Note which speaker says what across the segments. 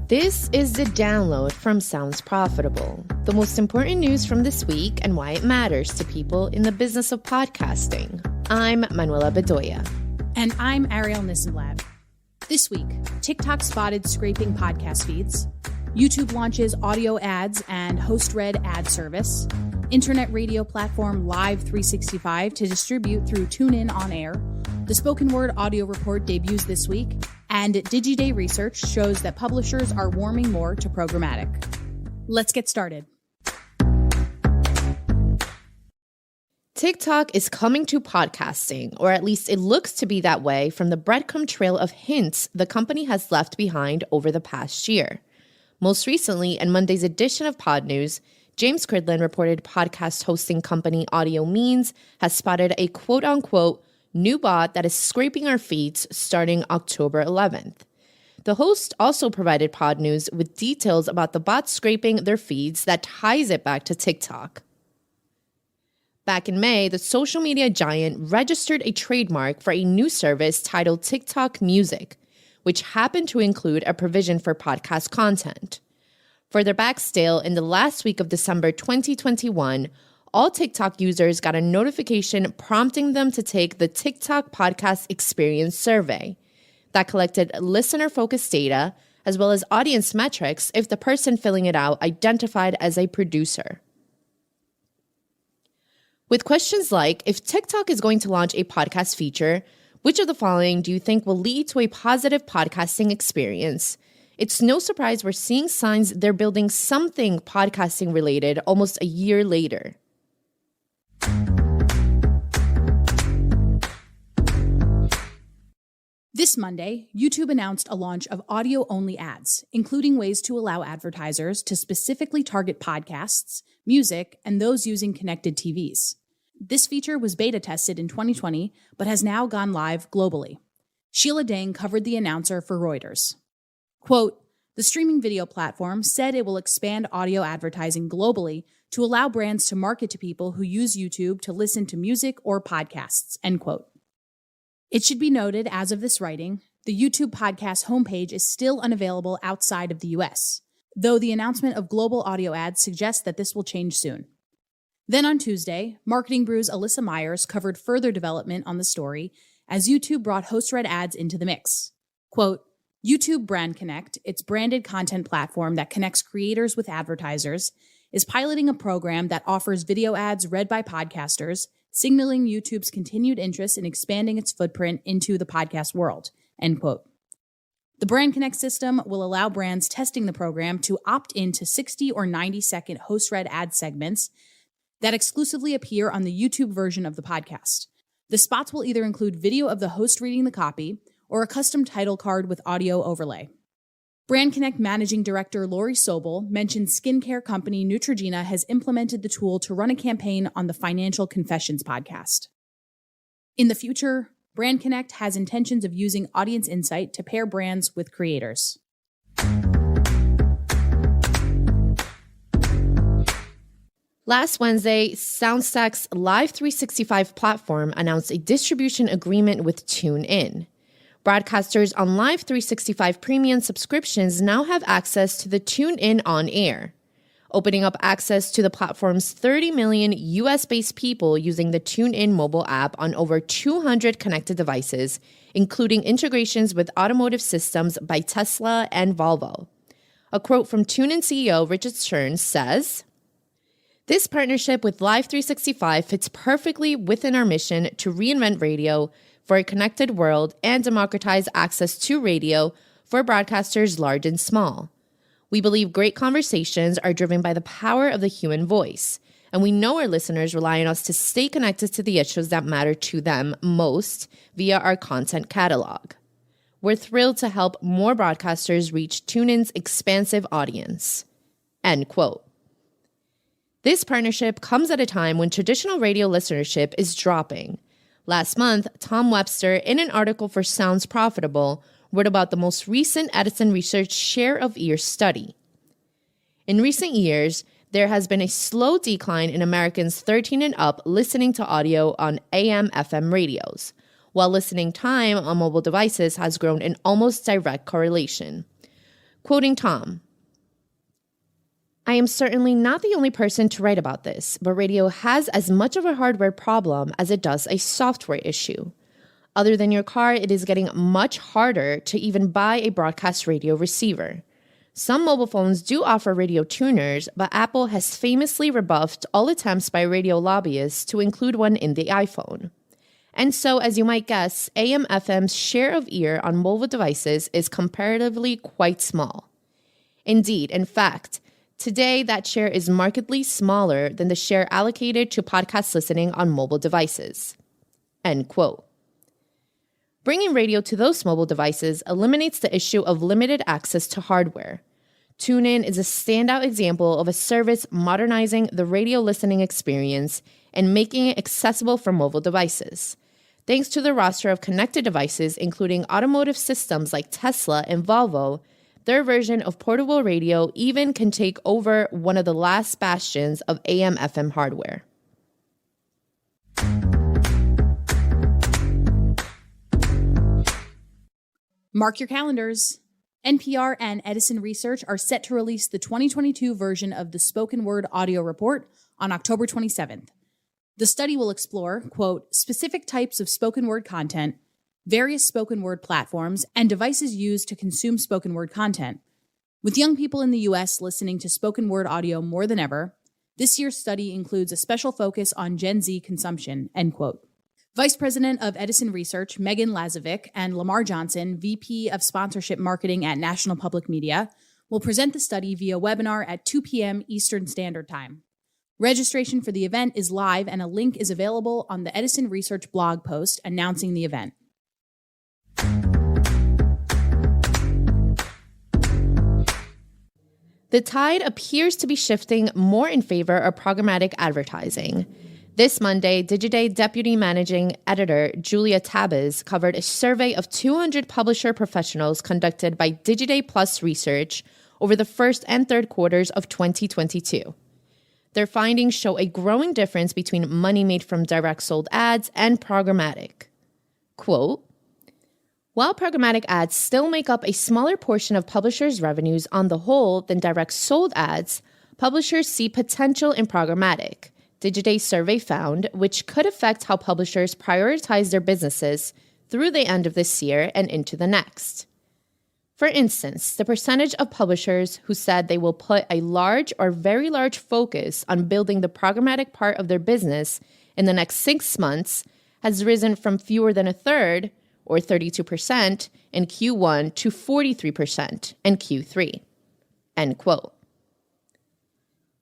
Speaker 1: This is the download from Sounds Profitable, the most important news from this week and why it matters to people in the business of podcasting. I'm Manuela Bedoya.
Speaker 2: And I'm Ariel Nissenblatt. This week, TikTok spotted scraping podcast feeds. YouTube launches audio ads and HostRed ad service. Internet radio platform Live365 to distribute through TuneIn On Air. The Spoken Word audio report debuts this week. And DigiDay research shows that publishers are warming more to programmatic. Let's get started.
Speaker 1: TikTok is coming to podcasting, or at least it looks to be that way from the breadcrumb trail of hints the company has left behind over the past year. Most recently, in Monday's edition of Pod News, James Cridland reported podcast hosting company Audio Means has spotted a quote-unquote new bot that is scraping our feeds starting October 11th. The host also provided Pod News with details about the bot scraping their feeds that ties it back to TikTok. Back in May, the social media giant registered a trademark for a new service titled TikTok Music, which happened to include a provision for podcast content. Further back still, in the last week of December 2021, all TikTok users got a notification prompting them to take the TikTok Podcast Experience Survey that collected listener-focused data as well as audience metrics if the person filling it out identified as a producer. With questions like, if TikTok is going to launch a podcast feature, which of the following do you think will lead to a positive podcasting experience? It's no surprise we're seeing signs they're building something podcasting related almost a year later.
Speaker 2: This Monday, YouTube announced a launch of audio-only ads, including ways to allow advertisers to specifically target podcasts, music, and those using connected TVs. This feature was beta tested in 2020, but has now gone live globally. Sheila Dang covered the announcer for Reuters. Quote, the streaming video platform said it will expand audio advertising globally to allow brands to market to people who use YouTube to listen to music or podcasts, end quote. It should be noted, as of this writing, the YouTube podcast homepage is still unavailable outside of the US, though the announcement of global audio ads suggests that this will change soon. Then on Tuesday, Marketing Brew's Alyssa Myers covered further development on the story as YouTube brought HostRed ads into the mix. Quote, YouTube Brand Connect, its branded content platform that connects creators with advertisers, is piloting a program that offers video ads read by podcasters, signaling YouTube's continued interest in expanding its footprint into the podcast world, end quote. The Brand Connect system will allow brands testing the program to opt into 60 or 90-second HostRed ad segments that exclusively appear on the YouTube version of the podcast. The spots will either include video of the host reading the copy or a custom title card with audio overlay. Brand Connect Managing Director Lori Sobel mentioned skincare company Neutrogena has implemented the tool to run a campaign on the Financial Confessions podcast. In the future, Brand Connect has intentions of using audience insight to pair brands with creators.
Speaker 1: Last Wednesday, SoundStack's Live365 platform announced a distribution agreement with TuneIn. Broadcasters on Live365 premium subscriptions now have access to the TuneIn On Air, opening up access to the platform's 30 million US-based people using the TuneIn mobile app on over 200 connected devices, including integrations with automotive systems by Tesla and Volvo. A quote from TuneIn CEO Richard Stearns says, "This partnership with Live365 fits perfectly within our mission to reinvent radio for a connected world and democratize access to radio for broadcasters large and small. We believe great conversations are driven by the power of the human voice, and we know our listeners rely on us to stay connected to the issues that matter to them most via our content catalog. We're thrilled to help more broadcasters reach TuneIn's expansive audience." End quote. This partnership comes at a time when traditional radio listenership is dropping. Last month, Tom Webster, in an article for Sounds Profitable, wrote about the most recent Edison Research share of ear study. In recent years, there has been a slow decline in Americans 13 and up listening to audio on AM/FM radios, while listening time on mobile devices has grown in almost direct correlation. Quoting Tom, "I am certainly not the only person to write about this, but radio has as much of a hardware problem as it does a software issue. Other than your car, it is getting much harder to even buy a broadcast radio receiver. Some mobile phones do offer radio tuners, but Apple has famously rebuffed all attempts by radio lobbyists to include one in the iPhone. And so, as you might guess, AM/FM's share of ear on mobile devices is comparatively quite small. Indeed, in fact, today that share is markedly smaller than the share allocated to podcast listening on mobile devices." End quote. Bringing radio to those mobile devices eliminates the issue of limited access to hardware. TuneIn is a standout example of a service modernizing the radio listening experience and making it accessible for mobile devices. Thanks to the roster of connected devices, including automotive systems like Tesla and Volvo, their version of portable radio even can take over one of the last bastions of AM/FM hardware.
Speaker 2: Mark your calendars. NPR and Edison Research are set to release the 2022 version of the Spoken Word Audio Report on October 27th. The study will explore, quote, specific types of spoken word content, various spoken word platforms, and devices used to consume spoken word content. With young people in the U.S. listening to spoken word audio more than ever, this year's study includes a special focus on Gen Z consumption, end quote. Vice President of Edison Research, Megan Lazovic, and Lamar Johnson, VP of Sponsorship Marketing at National Public Media, will present the study via webinar at 2 p.m. Eastern Standard Time. Registration for the event is live, and a link is available on the Edison Research blog post announcing the event.
Speaker 1: The tide appears to be shifting more in favor of programmatic advertising. This Monday, Digiday Deputy Managing Editor Julia Tabas covered a survey of 200 publisher professionals conducted by Digiday Plus Research over the first and third quarters of 2022. Their findings show a growing difference between money made from direct sold ads and programmatic. Quote, "While programmatic ads still make up a smaller portion of publishers' revenues on the whole than direct sold ads, publishers see potential in programmatic," Digiday's survey found, which could affect how publishers prioritize their businesses through the end of this year and into the next. For instance, the percentage of publishers who said they will put a large or very large focus on building the programmatic part of their business in the next 6 months has risen from fewer than a third, or 32%, in Q1 to 43% in Q3. End quote.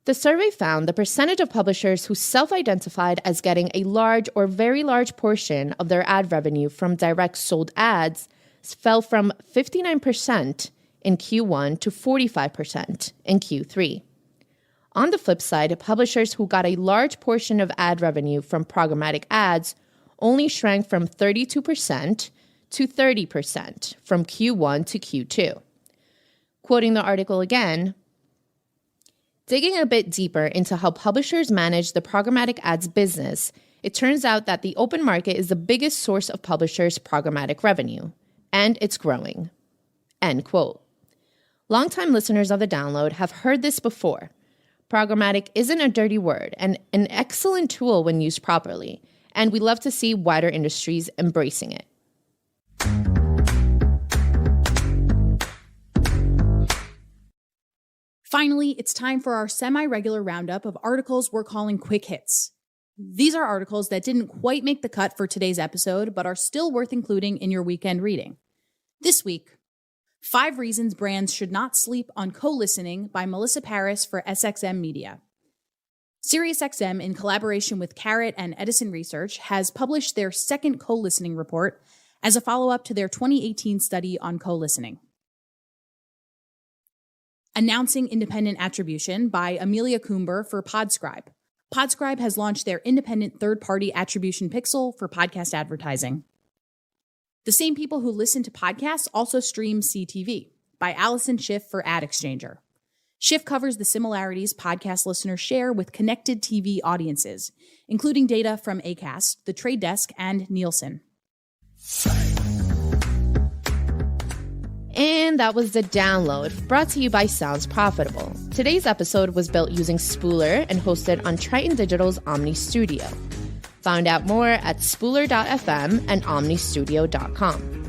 Speaker 1: The survey found the percentage of publishers who self-identified as getting a large or very large portion of their ad revenue from direct sold ads fell from 59% in Q1 to 45% in Q3. On the flip side, publishers who got a large portion of ad revenue from programmatic ads only shrank from 32% to 30% from Q1 to Q2. Quoting the article again, "Digging a bit deeper into how publishers manage the programmatic ads business, it turns out that the open market is the biggest source of publishers' programmatic revenue, and it's growing." End quote. Longtime listeners of The Download have heard this before. Programmatic isn't a dirty word and an excellent tool when used properly, and we love to see wider industries embracing it.
Speaker 2: Finally, it's time for our semi-regular roundup of articles we're calling Quick Hits. These are articles that didn't quite make the cut for today's episode, but are still worth including in your weekend reading. This week, 5 Reasons Brands Should Not Sleep on Co-Listening by Melissa Paris for SXM Media. SiriusXM, in collaboration with Carrot and Edison Research, has published their second co-listening report as a follow-up to their 2018 study on co-listening. Announcing Independent Attribution by Amelia Coomber for Podscribe. Podscribe has launched their independent third-party attribution pixel for podcast advertising. The Same People Who Listen to Podcasts also stream CTV by Allison Schiff for Ad Exchanger. Schiff covers the similarities podcast listeners share with connected TV audiences, including data from Acast, The Trade Desk, and Nielsen.
Speaker 1: And that was The Download, brought to you by Sounds Profitable. Today's episode was built using Spooler and hosted on Triton Digital's Omni Studio. Find out more at spooler.fm and omnistudio.com.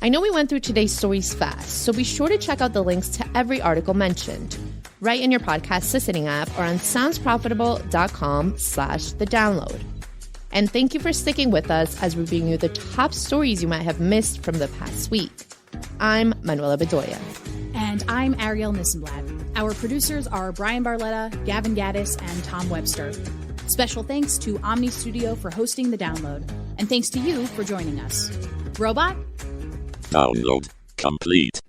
Speaker 1: I know we went through today's stories fast, so be sure to check out the links to every article mentioned right in your podcast listening app or on soundsprofitable.com/thedownload. And thank you for sticking with us as we bring you the top stories you might have missed from the past week. I'm Manuela Bedoya.
Speaker 2: And I'm Ariel Nissenblatt. Our producers are Brian Barletta, Gavin Gaddis, and Tom Webster. Special thanks to Omni Studio for hosting The Download. And thanks to you for joining us. Robot?
Speaker 3: Download complete.